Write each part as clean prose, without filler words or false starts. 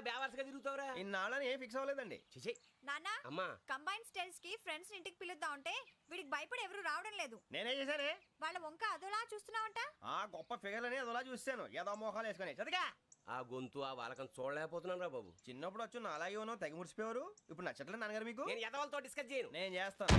బేవర్స్గా తిరుగుతావురా? ఇన్నాళ్ళని ఏం ఫిక్స్ అవ్వలేదండి. చిచి నానా అమ్మా, కంబైన్ స్టైల్స్ కి ఫ్రెండ్స్ ఇంటికి పిలుద్దాం అంటే వీడికి భయపడి ఎవరు రావడం లేదు. నేనేం చేశానే? వాళ్ళ వంక అదోలా చూస్తున్నావంట. ఆ గొప్ప ఫిగర్లని అదోలా చూస్తాను, ఏదో మోహాలు వేసుకొని చదిగా. ఆ గొంతు ఆ వాలకం చూడలేకపోతున్నాను రా బాబు. చిన్నప్పుడు వచ్చి నా అలాగే ఉన్నావు, తెగ ముడిచిపోయారు. ఇప్పుడు నచ్చట్లేదు నాన్నగారు మీకు? నేను ఎదవలతో డిస్కస్ చేయను. నేను చేస్తాను.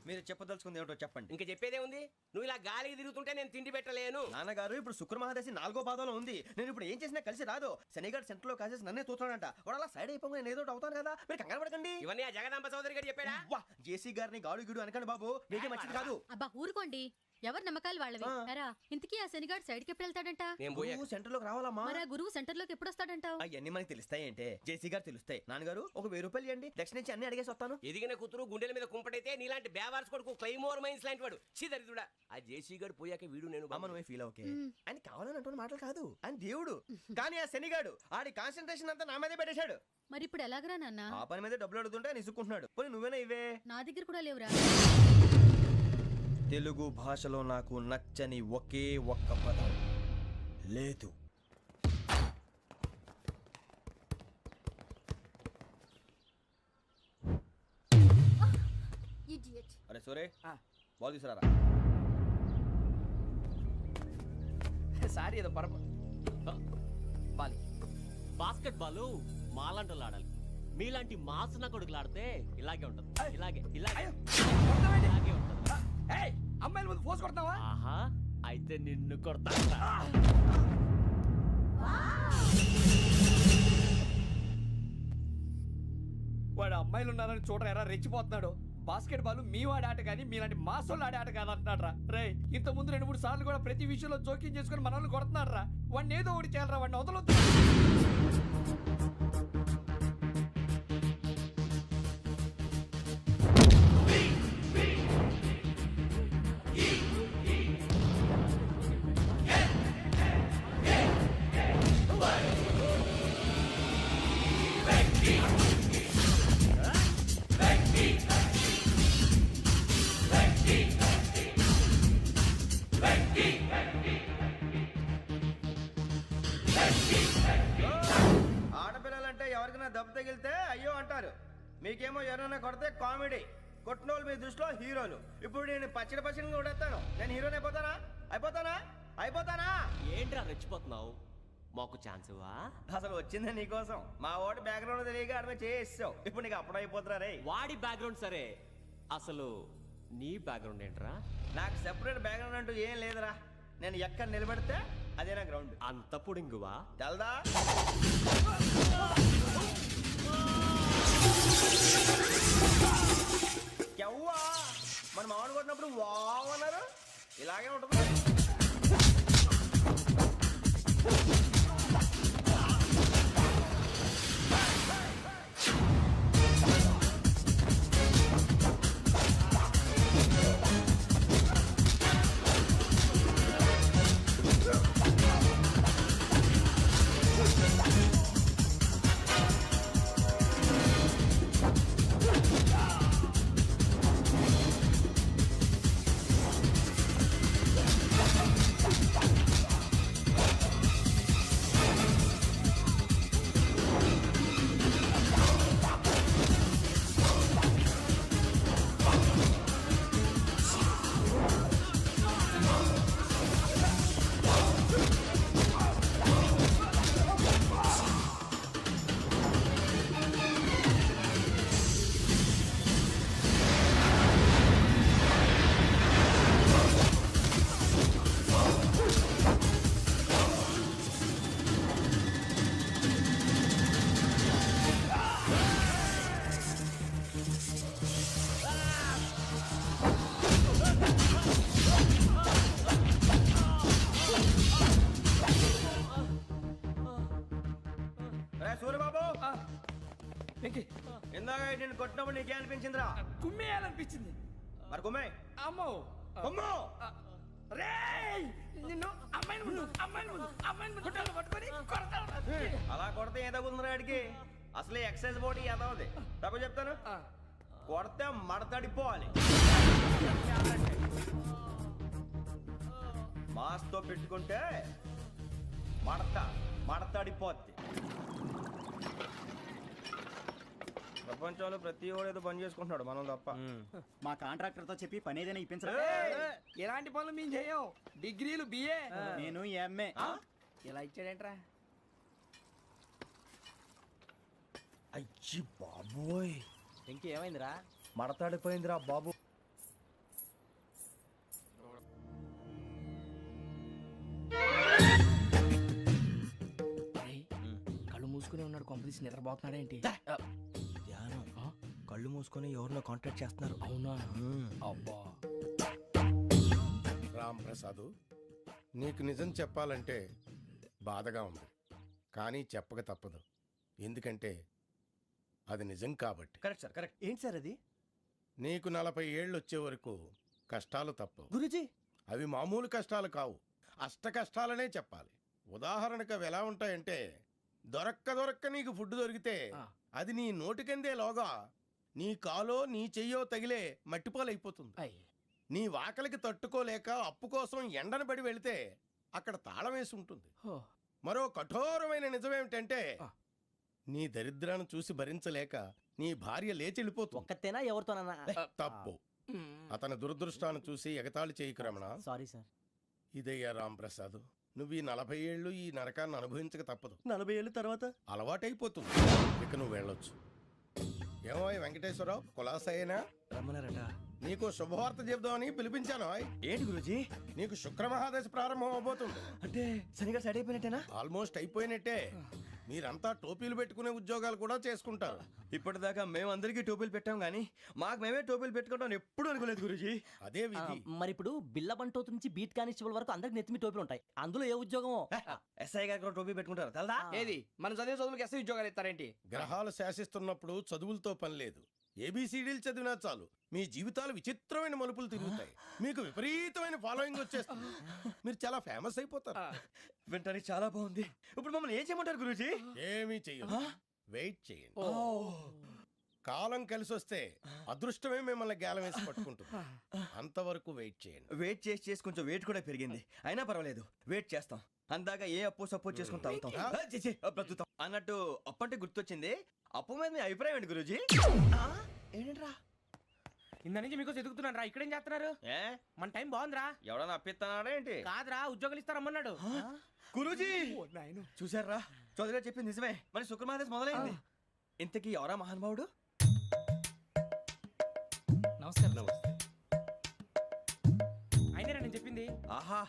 మీరు చెప్పదలుచుకుంది ఏమిటో చెప్పండి. ఇంకా చెప్పేదే ఉంది. నువ్వు ఇలా గాలికి తిరుగుతుంటే నేను తిండి పెట్టలేను. నాన్నగారు ఇప్పుడు శుక్ర మహాదశి 4వ పాదంలో ఉంది. నేను ఇప్పుడు ఏం చేసినా కలిసి రాదు. శనిగారు సెంటర్ లో కాసేసి నన్నే చూస్తున్నాడంట. వాడు అలా సైడ్ అయిపోయి నేను ఏదో అవుతాను కదా, మీరు కంగారు పడకండి. ఇవన్నీ ఆ జగదాంబ చౌదరి గారు చెప్పాడా? వా, జేసీ గారిని గాడు గిడు అనకండి బాబు, మీకే మంచిది కాదు. అబ్బా ఊరుకోండి, ఎవరి నమ్మకాలు వాళ్ళవి. ఎరా ఇంతకీ ఆ శనిగాడు సైడ్ కి ఎప్పుడు వెళ్తాడంట? నేను పోయా. నువ్వు సెంటర్ లోకి రావాలమ్మా. మరి ఆ గురువు సెంటర్ లోకి ఎప్పుడు వస్తాడంటావు? అవన్నీ మనకి తెలుస్తాయి అంటే జేసీ గారు తెలుస్తాయి. నాన్నగారు ఒక 1000 రూపాయలు ఇవ్వండి, దక్షిణ నుంచి అన్ని అడిగేసి వస్తాను. ఎదిగిన కూతురు గుండెల మీద కుంపటైతే నీలాంటి బేవార్స్ కొడుకు క్లైమోర్ మైన్స్ లాంటి వాడు చీదరిదుడా. ఆ జేసీ గారు పోయాక వీడు నేను అమ్మ నువ్వే ఫీల్ ఓకే. ఆయన కావాలని అంటున్న మాటలు కాదు, ఆయన దేవుడు. కానీ ఆ శనిగాడు ఆడి కాన్సన్ట్రేషన్ అంతా నా మీదే పెట్టేశాడు. మరి ఇప్పుడు ఎలాగరా నాన్న? ఆ పని మీద డబ్బులు అడుగుతుంటే ఆయన ఇసుక్కుంటున్నాడు. పోనీ నువ్వేనా ఇవే? నా దగ్గర కూడా లేవురా. తెలుగు భాషలో నాకు నచ్చని ఒకే ఒక్క పదం లేదు. అరే సోరే, బాల్ తీసుకురారా. సారీ ఏదో బాల్ బాస్కెట్ బాల్ మాలాంటి ఆడాలి. మీలాంటి మాసన కొడుకులు ఆడితే ఇలాగే ఉంటది. ఇలాగే ఇలాగే ఇలాగే ఉంటది. అమ్మాయిల ముందు ఫోర్స్ కొడతావా? ఆహా, అయితే నిన్ను కొడతా. వాడు అమ్మాయిలు ఉన్నారని చూడరా ఎలా రెచ్చిపోతున్నాడు. బాస్కెట్ బాల్ మీ వాడి ఆట కానీ మీలాంటి మాసోళ్ళు ఆడే ఆట కాదు అంటున్నాడు రా. రే ఇంత ముందు 2-3 సార్లు కూడా ప్రతి విషయంలో జోక్యం చేసుకుని మన వాళ్ళు కొడుతున్నాడు రా. వాడిని ఏదో ఒకటి చేయాలరా, వాడిని వదలొద్దు. ఆడపిల్లలంటే ఎవరికైనా దెబ్బ తగిలితే అయ్యో అంటారు, మీకేమో ఎవరైనా కొడితే కామెడీ. కొట్టిన వాళ్ళు మీ దృష్టిలో హీరోలు. ఇప్పుడు నేను పచ్చడి పచ్చడిగా కొడేస్తాను, నేను హీరోని అయిపోతానా? అయిపోతానా? ఏంట్రా రెచ్చిపోతున్నావు? మాకు ఛాన్స్ ఇవ్వా? అసలు వచ్చిందే నీకోసం. మా ఓటు బ్యాక్గ్రౌండ్ తెలియక ఆడమే చేసావు. ఇప్పుడు నీకు అప్పుడు అయిపోతున్నా రే. వాడి బ్యాక్గ్రౌండ్ సరే, అసలు నీ బ్యాక్గ్రౌండ్ ఏంట్రా? నాకు సెపరేట్ బ్యాక్గ్రౌండ్ అంటూ ఏం లేదురా. నేను ఎక్కడ నిలబడితే అదే నా గ్రౌండ్. అంత పొడింగువా? తెల్దా? ఎవ్వా మన మామిడి కొట్టినప్పుడు వావ్ అన్నారు, ఇలాగే ఉంటుంది. సూర్యబాబు, ఇందాక నేను కొట్టినప్పుడు నీకే అనిపించిందిరా? కుమ్మేయాలనిపించింది. మరి కుమ్మే. అమ్మో కుమ్ము. రేయ్ నిన్ను అమ్మాయిని ముందు గుడ్డలు పట్టుకొని కొడతాను. అలా కొడితే ఏ తగ్గుతుందిరా ఆడికి? అసలే ఎక్సైజ్ బాడీ ఏదవుది. తప్పు చెప్తాను, కొడితే మడతడిపోవాలి. మాస్తో పెట్టుకుంటే మడత మడతాడిపోద్ది. ప్రపంచంలో ప్రతి వాడు ఏదో పని చేసుకుంటున్నాడు, మనం తప్ప. మా కాంట్రాక్టర్ తో చెప్పి పని ఏదైనా ఇప్పించరా? ఎలాంటి పనులు మేము చేయం. డిగ్రీలు బిఏ. నేను ఎంఏ. ఇలా ఇచ్చాడేంట్రా? అయ్యి బాబోయ్, ఇంకేమైందిరా? మడతాడిపోయిందిరా బాబు. కళ్ళు మూసుకుని ఉన్నాడు, కొంపదీసి నిద్రపోతున్నాడేంటి? ధ్యానం. కళ్ళు మూసుకొని ఎవరినో కాంటాక్ట్ చేస్తున్నారు. అవునా? అబ్బా. రామ్ ప్రసాద్, నీకు నిజం చెప్పాలంటే బాధగా ఉంది, కానీ చెప్పక తప్పదు. ఎందుకంటే అది నిజం కాబట్టి. Correct sir, correct. ఏంటి సార్ అది? నీకు 40 ఏళ్ళు వచ్చే వరకు కష్టాలు తప్పవు. గురుజీ, అవి మామూలు కష్టాలు కావు, అష్ట కష్టాలనే చెప్పాలి. ఉదాహరణకు అవి ఎలా ఉంటాయంటే, దొరక్క నీకు ఫుడ్ దొరికితే అది నీ నోటికందే లోగా నీ కాలో నీ చెయ్యో తగిలే మట్టిపాలైపోతుంది. నీ వాకలికి తట్టుకోలేక అప్పు కోసం ఎండను పడి వెళితే అక్కడ తాళం వేసి ఉంటుంది. మరో కఠోరమైన నిజమేమిటంటే, నీ దరిద్రాన్ని చూసి భరించలేక నీ భార్య లేచి వెళ్ళిపోతుంది. ఒక్కతేనా ఎవరితోనన్నా? తప్పు. అతని దురదృష్టాన్ని చూసి ఎగతాళి చేయకు రమణ. Sorry sir. ఇదయ్యా రాంప్రసాద్, నువ్వు ఈ 40 ఏళ్ళు ఈ నరకాన్ని అనుభవించక తప్పదు. 40 ఏళ్ళ తర్వాత అలవాటైపోతుంది. ఇక నువ్వు వెళ్ళొచ్చు. ఏమో వెంకటేశ్వరరావు, కులాసైనా రమ్మన్నారట. నీకు శుభవార్త చెబుదామని పిలిపించాను. ఏంటి గురుజీ? నీకు శుక్రమహాదశ ప్రారంభం అవబోతుంది. అంటే శనిగా సెట్ అయిపోయినట్టేనా? ఆల్మోస్ట్ అయిపోయినట్టే. మీరంతా టోపీలు పెట్టుకునే ఉద్యోగాలు కూడా చేసుకుంటారు. ఇప్పటిదాకా మేమందరికీ టోపీలు పెట్టాం కానీ మాకు మేమే టోపీలు పెట్టుకుంటాం ఎప్పుడు అనుకోలేదు గురుజీ. అదే విధి. మరి ఇప్పుడు బిల్ల బంటోతు నుంచి బీట్ కానిస్టేబుల్ వరకు అందరికి నెత్తిమి టోపీలు ఉంటాయి. అందులో ఏ ఉద్యోగమో? ఎస్ఐ గారు కూడా టోపీ పెట్టుకుంటారు తెలదా? ఏది మన చదివే చదువులకు ఎస్ఐ ఉద్యోగాలు ఇస్తారేంటి? గ్రహాలు శాసిస్తున్నప్పుడు చదువులతో పని లేదు. ఏబిసిడీలు చదివినా చాలు మీ జీవితాలు విచిత్రమైన మలుపులు తిరుగుతాయి. మీకు విపరీతమైన ఫాలోయింగ్ వచ్చేస్తుంది. మీరు చాలా ఫేమస్ అయిపోతారు. వింటానికి చాలా బాగుంది. ఇప్పుడు మమ్మల్ని ఏం చేయమంటారు గురూజీ? ఏమీ చెయ్యదు, వెయిట్ చేయండి. కాలం కలిసి వస్తే అదృష్టమే మిమ్మల్ని గేలం వేసి పట్టుకుంటుంది. అంతవరకు వెయిట్ చేయండి. వెయిట్ చేసి కొంచెం వెయిట్ కూడా పెరిగింది. అయినా పర్వాలేదు, వెయిట్ చేస్తాం. అందాక ఏ అప్పు సపోర్ట్ చేసుకుని తాగుతాం. బ్రతుకుతాం అన్నట్టు అప్పు అంటే గుర్తొచ్చింది. అప్పు మీద మీ అభిప్రాయం ఏంటి గురూజీ? ఏంటరా ఇంత నుంచి మీకు ఎదుగుతున్నాను రా. ఇక్కడేం చేస్తున్నారు? ఏ మన టైం బాగుందిరా. ఎవడన్నా అప్పిస్తున్నాడా ఏంటి? కాదురా, ఉద్యోగాలు ఇస్తారమ్మన్నాడు. గురూజీ చూసారా, చౌదరి గారు చెప్పింది నిజమే. మరి శుక్రమాదేశ్ మొదలైంది. ఇంతకీ ఎవరా మహానుభావుడు? నమస్కారం. అయినా నేను చెప్పింది. ఆహా,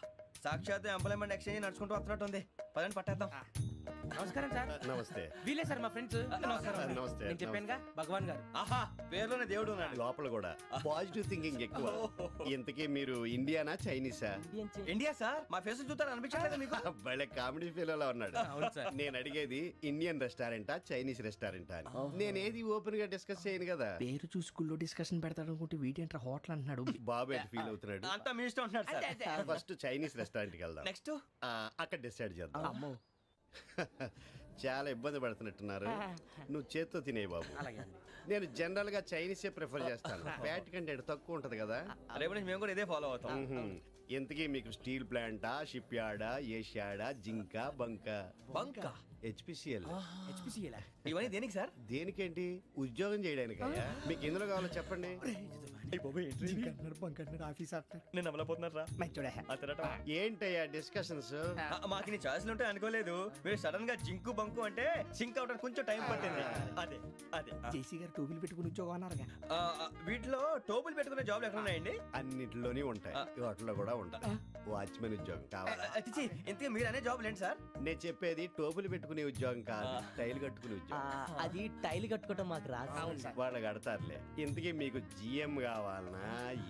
సాక్షాత్ ఎంప్లాయ్మెంట్ ఎక్స్చేంజ్ నడుచుకుంటూ వస్తున్నట్టు ఉంది. పదండి పట్టేద్దాం. నమస్కారం సార్. నమస్తే. వీలే సార్ మా ఫ్రెండ్స్. నమస్తే. నేను చెప్పానుగా, భగవాన్ గారు. ఆహా, పేరులోనే దేవుడు ఉన్నాడు. లోపల కూడా పాజిటివ్ థింకింగ్ ఎక్కువ. ఇంతకీ మీరు ఇండియానా చైనీసా? India sir. మా ఫేస్ చూస్తారు అనిపించలేదు మీకు? భలే కామెడీ ఫీల్ ఉన్నాడు. అవును సార్. నేను అడిగేది ఇండియన్ రెస్టారెంటా చైనీస్ రెస్టారెంటా అని. నేను ఏది ఓపెన్ గా డిస్కస్ చేయను కదా. పేరు చూసి స్కూల్లో డిస్కషన్ పెడతాడు అనుకుంటే వీటేంట్రా హోటల్ అంటున్నాడు. బాబు ఎట్ ఫీల్ అవుతున్నాడు. అంతా మీ ఇష్టం ఉంటున్నారు సార్. ఫస్ట్ చైనీస్ రెస్టారెంట్ కి వెళ్దాం. నెక్స్ట్ అక్కడ డిసైడ్ చేద్దాం. అమ్మో. చాలా ఇబ్బంది పడుతున్నట్టున్నారు. నువ్వు చేత్తో తినే బాబు. నేను జనరల్ గా చైనీసే ప్రిఫర్ చేస్తాను. ఫ్యాట్ కంటెంట్ తక్కువ ఉంటది కదా. రేపు నుంచి మేము కూడా ఇదే ఫాలో అవుతాం. ఎంతకీ మీకు స్టీల్ ప్లాంటా, షిప్ యార్డా, ఏషియాడా, జింక, బంకా? బంకా, హెచ్పిసిఎల్. ఇవన్నీ దేనికి సార్? దేనికేంటి? ఉద్యోగం చేయడానికి. మీకు ఎందులో కావాలో చెప్పండి. నేను అమలపోతున్నారా? ఏంటయ్యా డిస్కషన్స్? మాకు నీ ఛాయిస్లు ఉంటాయి అనుకోలేదు. మీరు సడన్ గా జింకు బంకు అంటే సింక్ అవడానికి కొంచెం టైం పట్టింది. అదే అదే జేసీ గారు టోపీలు పెట్టుకుని ఉద్యోగం అన్నారుగా. వీటిలో టోపులు పెట్టుకునే జాబ్లు ఎక్కడ ఉన్నాయండి? అన్నిటిలోనే ఉంటాయి, వాటిలో కూడా ఉంటాయి. వాచ్మెన్ ఉద్యోగం కావాలా? అతిచి ఇంతకీ మీరు అనే జాబ్ ఏంటి సార్? నేను చెప్పేది టోపులు పెట్టుకునే ఉద్యోగం కాదు, టైల్ కట్టుకునే ఉద్యోగం. అది టైల్ కట్టుకోవటం మాకు రాదు. వాళ్ళు కడతారులే. ఇంతకీ మీకు జిఎం కావాలనా,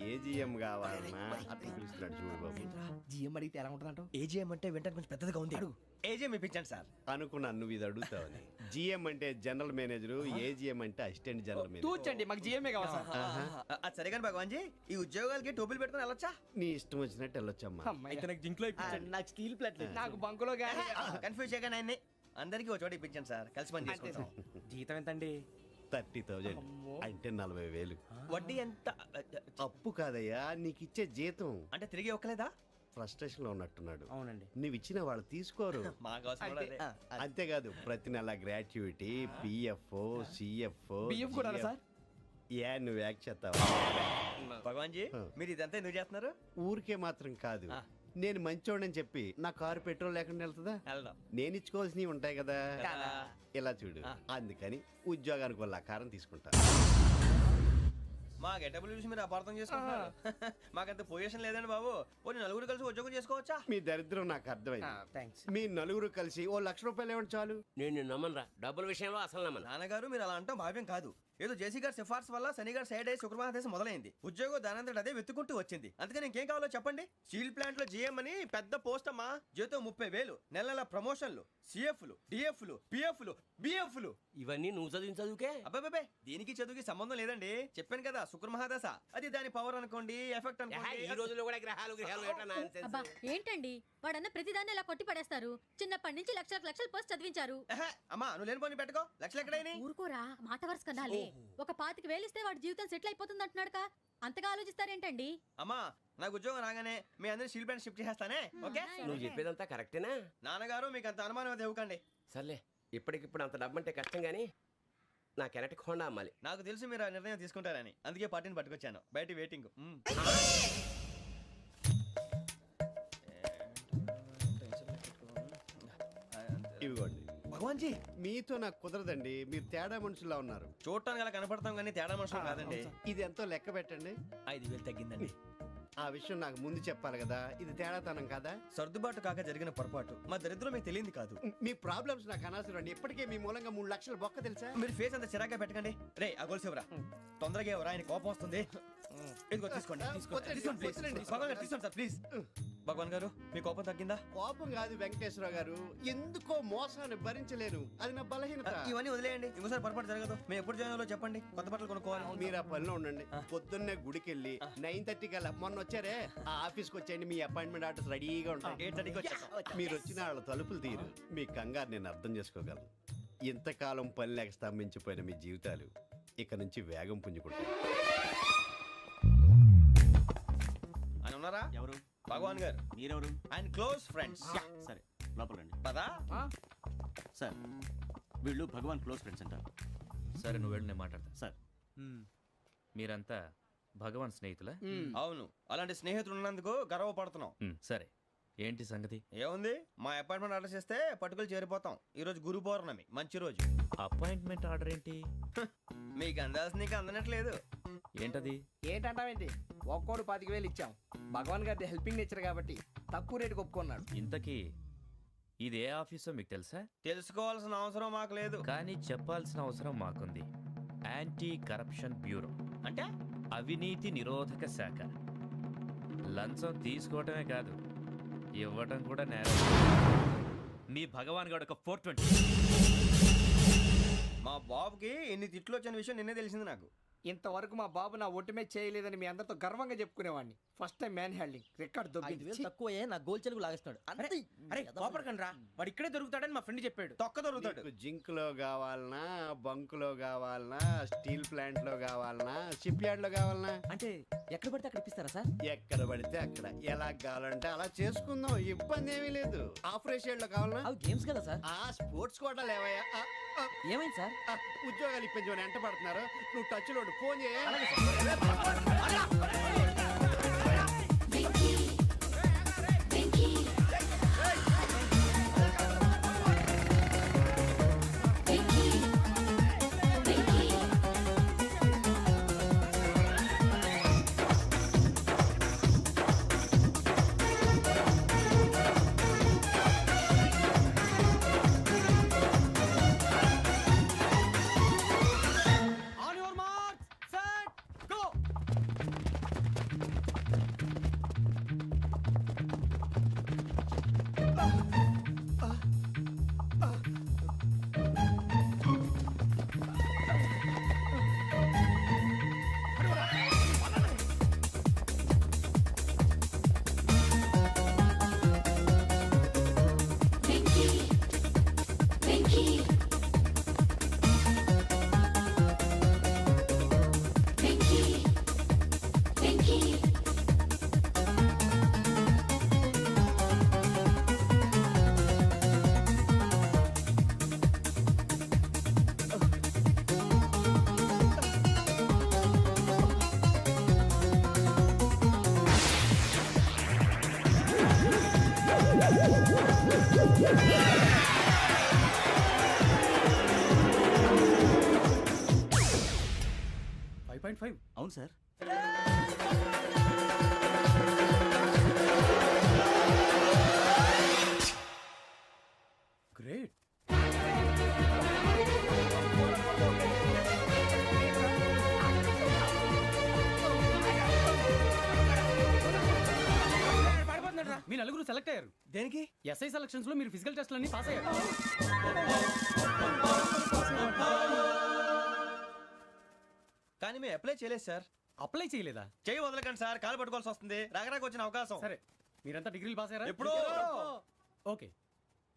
ఏ జిఎం కావాలనా? అట్లా పిలుస్తున్నాడు చూడు బాబు. జిఎం అడిగితే ఎలా ఉంటుందంట? ఏజీఎం అంటే వెంటనే కొంచెం పెద్దదిగా ఉంది. ఏజీఎం ఇప్పించండి సార్. అనుకున్నాను నువ్వు ఇది అడుగుతావని. జిఎం అంటే జనరల్ మేనేజర్, ఏజిఎం అంటే అసిస్టెంట్ జనరల్ మేనేజర్. తూచండి, మాకు జిఎంఏ కావాలి సార్. అది సరే కానీ భగవాన్ జీ, ఈ ఉద్యోగాలకి టోపులు పెట్టుకుని వెళ్ళొచ్చా? నీ ఇష్టం వచ్చినట్టు వెళ్ళొచ్చమ్మా. అయితే నాకు జింక్లో నాకు స్టీల్ ప్లేట్. నాకు బంకులో గానీ. కన్ఫ్యూజ్ చేయగానే ఆయన్ని అందరికీ ఒక చోట ఇప్పించండి సార్. కలిసి పని చేసుకుంటాం. జీతం ఎంతండి? 30,000 అంటే 40,000. వడ్డీ ఎంత? అప్పు కాదయ్యా, నీకు ఇచ్చే జీతం. అంటే తిరిగి ఒక్కలేదా? ఫ్రస్ట్రేషన్ లో ఉన్నట్టున్నాడు. అవునండి. నువ్వు ఇచ్చిన వాళ్ళు తీసుకోరు. మాకు అవసరం కూడా అదే. అంతేకాదు ప్రతి నెల గ్రాట్యుటీ, పిఎఫ్, సిఎఫ్. బియ్యం కూడా సార్? ఏ నువ్వు యాక్ట్ చేస్తావా? భగవాన్ జీ మీరు ఇదంతా ఎందుకు చేస్తున్నారు? ఊరికే మాత్రం కాదు, నేను మంచోడని చెప్పి నా కారు పెట్రోల్ లేకుండా వెళ్తుందా? వెళ్దాం. నేను ఇచ్చుకోవాల్సినవి ఉంటాయి కదా. ఇలా చూడు, అందుకని ఉద్యోగానికి వాళ్ళ ఆకారం తీసుకుంటా. మా గెటబుల్ చూసి మీరు అపార్థం చేసుకుంటున్నారు. మాకంత పొజిషన్ లేదండి బాబు. పోనీ నలుగురు కలిసి ఉద్యోగం చేసుకోవచ్చా? మీ దరిద్రం నాకు అర్థమైంది. థ్యాంక్స్. మీ నలుగురు కలిసి ఓ ₹1,00,000 ఇవ్వండి చాలు. నేను నమ్మనరా, డబ్బుల విషయంలో అసలు నమ్మను. నాన్నగారు మీరు అలా అంటాం భావ్యం కాదు. ఏదో జేసీ గారి సిఫార్సు వల్ల శని గారు సైడ్ అయ్యి శుక్రవారం మొదలైంది. ఉద్యోగం దానంతటి అదే వెతుకుంటూ వచ్చింది. అందుకని ఇంకేం కావాలో చెప్పండి. స్టీల్ ప్లాంట్ లో జీఎం అని పెద్ద పోస్ట్ అమ్మా. జీతం 30,000, నెల నెల ప్రమోషన్లు, సిఎఫ్లు, డిఎఫ్లు, పిఎఫ్లు, బిఎఫ్లు. ఇవన్నీ నువ్వు చదివిన చదువుకే. అబ్బాబే దీనికి చదువుకి సంబంధం లేదండి. చెప్పాను కదా శుక్ర మహాదశ. అది దాని పవర్ అనుకోండి, ఎఫెక్ట్ అనుకోండి. ఈ రోజుల్లో కూడా గ్రహాలు ఏటా nonsense. అబ్బా ఏంటండి వాడన్న ప్రతిదాన్ని ఇలా కొట్టి పడేస్తారు. చిన్నప్పటి నుంచి లక్షల పోస్ట్ చదివించారు. అమ్మా నువ్వు లేని పోనీ పెట్టుకో. లక్షలు ఎక్కడైనా ఊరుకోరా, మాట వరుస కదాలే. ఒక 25,000 ఇస్తే వాడి జీవితం సెటిల్ అయిపోతుంది అంటున్నాడుగా. అంతగా ఆలోచిస్తారేంటండి? అమ్మా నాకు ఉద్యోగం రాగానే మీ అందరి స్టీల్ ప్లాంట్ షిఫ్ట్ చేస్తానే. ఓకే నువ్వు చెప్పేదంతా కరెక్టేనా? నాన్నగారు మీకు అంత అనుమానం అయితే ఇవ్వకండి. సర్లే, ఇప్పటికిప్పుడు అంత డబ్బు అంటే కష్టం కానీ నా కెనటిక్ హోండా అమ్మాలి. నాకు తెలుసు మీరు ఆ నిర్ణయం తీసుకుంటారని, అందుకే పార్టీని పట్టుకొచ్చాను. బయట వెయిటింగ్. ఇవ్వండి. భగవాన్ జీ మీతో నాకు కుదరదండి, మీరు తేడా మనుషుల్లా ఉన్నారు. చూడటానికి అలా కనపడతాం కానీ తేడా మనుషులు కాదండి. ఇది ఎంతో లెక్క పెట్టండి. 5,000 తగ్గిందండి. ఆ విషయం నాకు ముందు చెప్పాలి కదా. ఇది తేడాతనం కదా. సర్దుబాటు కాక జరిగిన పొరపాటు. మా దరిద్రం మీకు తెలియంది కాదు. మీ ప్రాబ్లమ్స్ నాకు అనవసరం అండి. ఇప్పటికే మీ మూలంగా 3 లక్షల బొక్క తెలుసా? మీరు ఫేస్ అంత చిరాగ్గా పెట్టకండి. రే ఆ గొలుసేవరా తొందరగా ఎవరా, ఆయన కోపం వస్తుంది. ఇదిగో తీసుకోండి. తీసుకోండి ప్లీజ్. భగవాన్ గారు తీసుకోండి సార్ ప్లీజ్. భగవాన్ గారు మీ కోపం తగ్గిందా? కోపం కాదు వెంకటేశ్వరరావు గారు, ఎందుకో మోసాన్ని భరించలేను. అది నా బలహీనత. ఇవన్నీ వదిలేయండి, ఇంకోసారి పొరపాటు జరగదు. మేము ఎప్పుడు జాయిన్ అవ్వాలో చెప్పండి, కొత్త బట్టలు కొనుక్కోవాలి. మీరు ఆ పనిలో ఉండండి. పొద్దున్నే గుడికి వెళ్ళి 9:30 కల్లా, మొన్న వచ్చారే ఆ ఆఫీస్కి వచ్చేయండి. మీ అపాయింట్మెంట్ ఆర్డర్స్ రెడీగా ఉంటాయి. 8:30కి వచ్చేస్తాం. మీరు వచ్చిన వాళ్ళ తలుపులు తీరు. మీ కంగారు నేను అర్థం చేసుకోగలను. ఇంతకాలం పని లేక స్తంభించిపోయిన మీ జీవితాలు ఇక నుంచి వేగం పుంజుకుంటాయి. ఆయన ఉన్నారా? ఎవరు? భగవాన్ గారు. మీరెవరు? ఆయన క్లోజ్ ఫ్రెండ్స్. సరే లోపల రండి. పదా సార్ వీళ్ళు భగవాన్ క్లోజ్ ఫ్రెండ్స్ అంటారు. సరే నువ్వు వెళ్ళి నేను మాట్లాడతా. సార్ మీరంతా భగవాన్ స్నేహితులా? అవును, అలాంటి స్నేహితులు ఉన్నందుకు గర్వపడుతున్నాం. సరే ఏంటి సంగతి? ఏముంది, మా అపాయింట్మెంట్ ఆర్డర్ చేస్తే పట్టుకులు చేరిపోతాం. ఈ రోజు గురు పౌర్ణమి, మంచి రోజు. అపాయింట్మెంట్ ఆర్డర్ ఏంటి? మీకు అందాల్సిన నీకు అందనట్లేదు. ఏంటది? ఏంటంటావేంటి? ఒక్కోడు 25,000 ఇచ్చాం. భగవాన్ గారి హెల్పింగ్ నేచర్ కాబట్టి తక్కువ రేటుకి ఒప్పుకున్నాడు. ఇంతకీ ఇది ఏ ఆఫీసో మీకు తెలుసా? తెలుసుకోవాల్సిన అవసరం మాకు లేదు, కానీ చెప్పాల్సిన అవసరం మాకుంది. యాంటీ కరప్షన్ బ్యూరో అంటే అవినీతి నిరోధక శాఖ. లంచం తీసుకోవటమే కాదు, ఇవ్వటం కూడా నేరం. మీ భగవాన్ గారు ఒక 420. మా బాబుకి ఎన్ని తిట్లు వచ్చిన విషయం నిన్నే తెలిసింది నాకు. ఇంతవరకు మా బాబు నా ఒట్టుమే చేయలేదని మీ అందరితో గర్వంగా చెప్పుకునేవాడిని. First time man handing record దొబ్బింది. తక్కువే నా గోల్ చెలుగు లాగేస్తున్నాడు. అరే కోపడకండి రా, వాడు ఇక్కడే దొరుకుతాడని మా ఫ్రెండ్ చెప్పాడు. తొక్క దొరుకుతాడు. మీకు జింక్ లో కావాలనా, బంక్ లో కావాలనా, స్టీల్ ప్లాంట్ లో కావాలనా, షిప్ యార్డ్ లో కావాలనా? అంటే ఎక్కడ పడితే అక్కడ ఇప్పిస్తారా సార్? ఎక్కడ పడితే అక్కడ, ఎలా కావాలంటే అలా చేసుకుందాం. ఇబ్బంది ఏమీ లేదు. ఆపరేషన్ లో కావాలనా? అవి గేమ్స్ కదా సార్. ఆ స్పోర్ట్స్ కోటా లేవయ్యా. ఏమైంది సార్? ఉద్యోగాలు ఇప్పించమని ఎంట పడుతున్నారు. నువ్వు టచ్ లో ఫోన్ చేయ. On your marks set go. అవును సార్. గ్రేట్. మీ నలుగురు సెలెక్ట్ అయ్యారు. దేనికి? ఎస్ఐ సెలక్షన్స్ లో మీరు ఫిజికల్ టెస్ట్ అన్ని పాస్ అయ్యారు. కానీ మేము అప్లై చేయలేదు సార్. అప్లై చేయలేదా? చేయి వదలకండి సార్, కాలు పట్టుకోవాల్సి వస్తుంది. రాగరాకు వచ్చిన అవకాశం. సరే, మీరంతా డిగ్రీలు పాస్ అయ్యారా? ఎప్పుడో. ఓకే,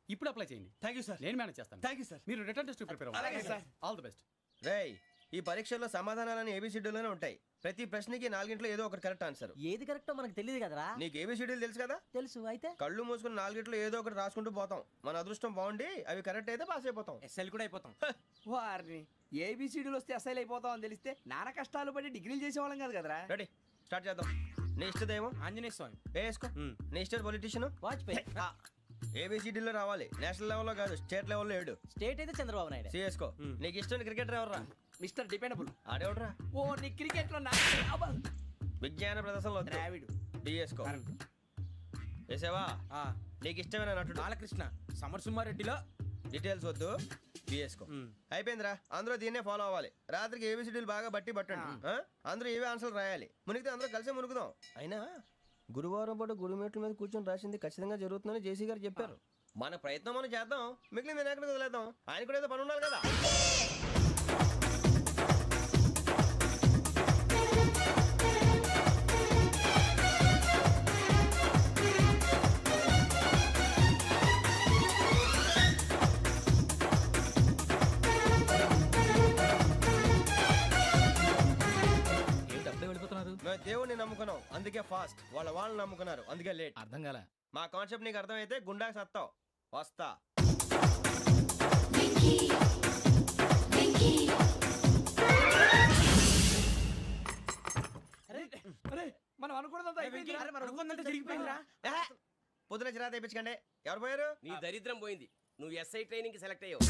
ఇప్పుడు అప్లై చేయండి. Thank you sir. నేను మేనేజ్ చేస్తాను. Thank you sir. మీరు రిటర్న్ టెస్ట్ ప్రిపేర్ అలాగే అవ్వండి. సార్. All the best. రేయ్, ఈ పరీక్షల్లో సమాధానాలని ఏబిసిడ్యూల్లోనే ఉంటాయి. ప్రతి ప్రశ్నకి 4 ఏదో ఒకటి కరెక్ట్ ఆన్సర్. ఏది కరెక్టో మనకు తెలియదు కదరా. నీకు ఏబిసిడ్యూల్ తెలుసు కదా? తెలుసు. అయితే కళ్ళు మూసుకుని 4 ఏదో ఒకటి రాసుకుంటూ పోతాం. మన అదృష్టం బాగుండి అవి కరెక్ట్ అయితే పాస్ అయిపోతాం. ఎస్ఎల్ కూడా అయిపోతాం. వారిని ఏబిసిడీలు వస్తే ఎస్ఐలు అయిపోతాం అని తెలిస్తే నాన్న కష్టాలు పడి డిగ్రీలు చేసేవాళ్ళం కాదు కదరా. రెడీ, స్టార్ట్ చేద్దాం. నీ ఇష్టదేమో ఆంజనేయ స్వామి. వేసుకో. నీ ఇష్ట పొలిటీషియన్ వాజ్పేయి. ఏబిసిడీలో రావాలి. నేషనల్ లెవెల్లో కాదు, స్టేట్ లెవెల్లో 7. స్టేట్ అయితే చంద్రబాబు నాయుడు. సిఎస్కో. నీకు ఇష్టం క్రికెటర్ ఎవర్రా? Mister dependable. ఆడేవడరా? ఓ నీ క్రికెట్ లో విజ్ఞాన ప్రదర్శనలో ద్రావిడు. డిఎస్కో. వేసావా? నీకు ఇష్టమైన నటుడు? బాలకృష్ణ. సమర్ సుమారెడ్డిలో డీటెయిల్స్ వద్దు, బిఎస్కో. అయిపోయిందిరా, అందరూ దీన్నే ఫాలో అవ్వాలి. రాత్రికి ఏబిసిడీలు బాగా బట్టి పట్టండి. అందరూ ఏవే ఆన్సర్లు రాయాలి. మునిగితే అందరూ కలిసే మునుగుదాం. అయినా గురువారం పాటు గురుమేట్ల మీద కూర్చొని రాసింది ఖచ్చితంగా జరుగుతుందని జేసీ గారు చెప్పారు. మన ప్రయత్నం మనం చేద్దాం, మిగిలింది నేను ఎక్కడికి వదిలేద్దాం. ఆయన కూడా ఏదో పని ఉండాలి కదా. మేము దేవుడిని నమ్ముకున్నాం, అందుకే ఫాస్ట్. వాళ్ళని నమ్ముకున్నారు, అందుకే లేట్. అర్థం కాల. మా కాన్సెప్ట్ నీకు అర్థమైతే గుండా సత్తావు. వస్తా. మనం అనుకున్నదంతా జరిగిపోయిందిరా. పొద్దున చిరా తెప్పించకండి. ఎవరు పోయారు? నీ దరిద్రం పోయింది. నువ్వు ఎస్ఐ ట్రైనింగ్ సెలెక్ట్ అయ్యావు.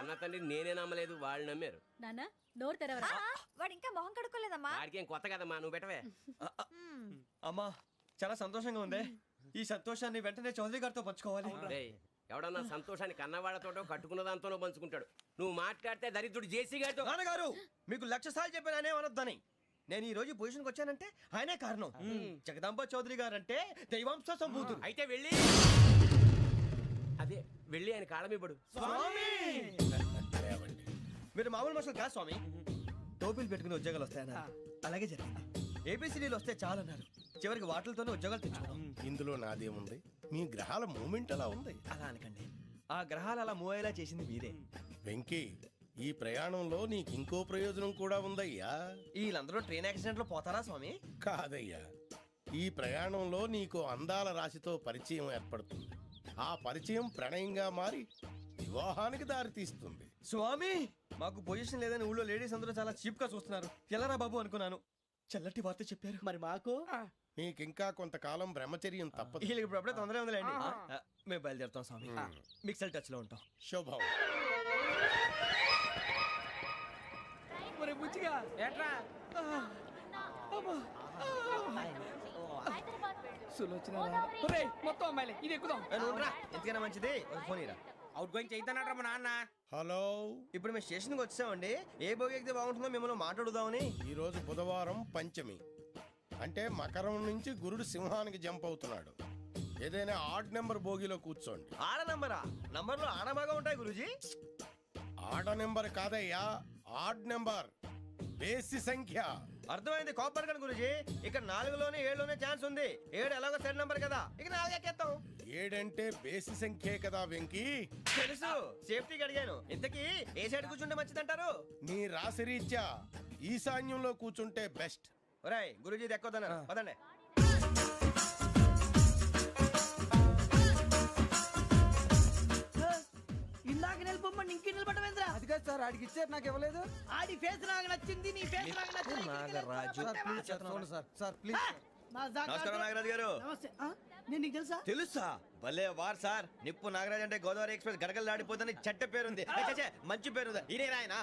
అన్న తండ్రి నేనే నమ్మలేదు, వాళ్ళు నమ్మారు. నాన్న నోరు తెరవరా. వాడు ఇంకా మొహం కడుక్కోలేదమ్మా. వాడికి ఏం కొత్త కదమ్మా, నువ్వు పెట్టవే. అమ్మా, చాలా సంతోషంగా ఉంది. ఈ సంతోషాన్ని వెంటనే చౌదరి గారితో పంచుకోవాలి. రేయ్, ఎవడన్నా సంతోషాన్ని కన్నవాళ్లతోటో కట్టుకున్న దాంతోనో పంచుకుంటాడు. నువ్వు మాట్లాడితే దరిద్రుడు జేసీ గారితో. నాన్నగారు, మీకు 1,00,000 సార్లు చెప్పానే అనొద్దని. నేను ఈ రోజు పొజిషన్కి వచ్చానంటే ఆయనే కారణం. జగదాంబ చౌదరి గారు అంటే దైవాంశ సంభూతుడు. అయితే వెళ్ళి అదే వెళ్ళి ఆయన కాళ్ళమివ్వడు. మీరు మామూలు మనుషులు కాదు స్వామి. టోపీలు పెట్టుకుని ఉద్యోగాలు వస్తాయన్నారు, అలాగే జరిగింది. ఏబిసిడీలు వస్తే చాలన్నారు, చివరికి వాటిలతోనే ఉద్యోగాలు తెచ్చుకున్నాం. ఇందులో నాదేముంది? మీ గ్రహాల మూమెంట్ అలా ఉంది. అలా అనకండి, ఆ గ్రహాలు అలా మూవ్ అయ్యేలా చేసింది మీరే. వెంకీ, ఈ ప్రయాణంలో నీకు ఇంకో ప్రయోజనం కూడా ఉందయ్యా. వీళ్ళందరూ ట్రైన్ యాక్సిడెంట్ లో పోతారా స్వామి? కాదయ్యా, ఈ ప్రయాణంలో నీకు అందాల రాశితో పరిచయం ఏర్పడుతుంది. ఆ పరిచయం ప్రణయంగా మారి వివాహానికి దారితీస్తుంది. స్వామి, మాకు పొజిషన్ లేదని ఊళ్ళో లేడీస్ అందరూ చాలా చీప్ గా చూస్తున్నారు. ఎలారా బాబు అనుకున్నాను. చల్లటి వార్త చెప్పారు. మరి మాకు నీకింకా కొంతకాలం బ్రహ్మచర్యం తప్పదు. వీళ్ళకి ఇప్పుడు అప్పుడే తొందరగా ఉందిలేండి. మేము బయలుదేరుతాం స్వామి. మిక్సెల్ టచ్ లో ఉంటాం. శుభం. బుచ్చిగా ఏట్రా మొత్తం అమ్మాయిలే, ఇది ఎక్కుదాం. ఎందుకైనా మంచిది, ఒక ఫోన్ ఇరా. అవుట్ గోయింగ్ చేద్దానట్రా మా నాన్న. హలో, ఇప్పుడు మేము స్టేషన్కి వచ్చామండి. ఏ బోగి ఎక్కితే బాగుంటుందో మిమ్మల్ని మాట్లాడుదామని. ఈరోజు బుధవారం పంచమి, అంటే మకరం నుంచి గురుడు సింహానికి జంప్ అవుతున్నాడు. ఏదైనా ఆడ్ నెంబర్ బోగిలో కూర్చోండి. ఆడ నంబరా? నంబర్లో ఆడ బాగా ఉంటాయి గురూజీ. ఆడ నెంబర్ కాదయ్యా, ఆడ్ నెంబర్, బేసి సంఖ్య. అర్థమైంది, కాపర్ కన్ గురూజీ. ఇక్కడ 4లోనే 7లోనే ఛాన్స్ ఉంది. 7 ఎలాగో సెడ్ నంబర్ కదా, ఇక 4 ఎక్కేస్తాం. 7 అంటే బేసి సంఖ్యే కదా వెంకీ. తెలుసు, సేఫ్టీకి అడిగాను. ఇంతకీ ఏ సైడ్ కూర్చుంటే మంచిదంటారు? నీ రాశి రీత్యా ఈశాన్యంలో కూర్చుంటే బెస్ట్. ఒరేయ్, గురూజీ దెక్కొద్దన్నారు, పదండి. ఇందాక నిలబొమ్మని ఇంకే నిలబడమేంద్రా? అది కాదు సార్, ఆడికి ఇచ్చారు, నాకు ఇవ్వలేదు. ఆడి ఫేస్ నాకు నచ్చింది, నీ ఫేస్ నాకు నచ్చింది. Nagaraju, sir please sir, sir please. నమస్కారం నాగరాజు గారు. నమస్తే నేను నీకు తెలుసా? తెలుసా? భలే వార్ సార్. నిప్పు నాగరాజ్ అంటే గోదావరి ఎక్స్ప్రెస్ గడగలు దాడిపోతుంది చెట్ట పేరుంది. ఛే, ఛే, మంచి పేరుంది. ఇదే ఆయన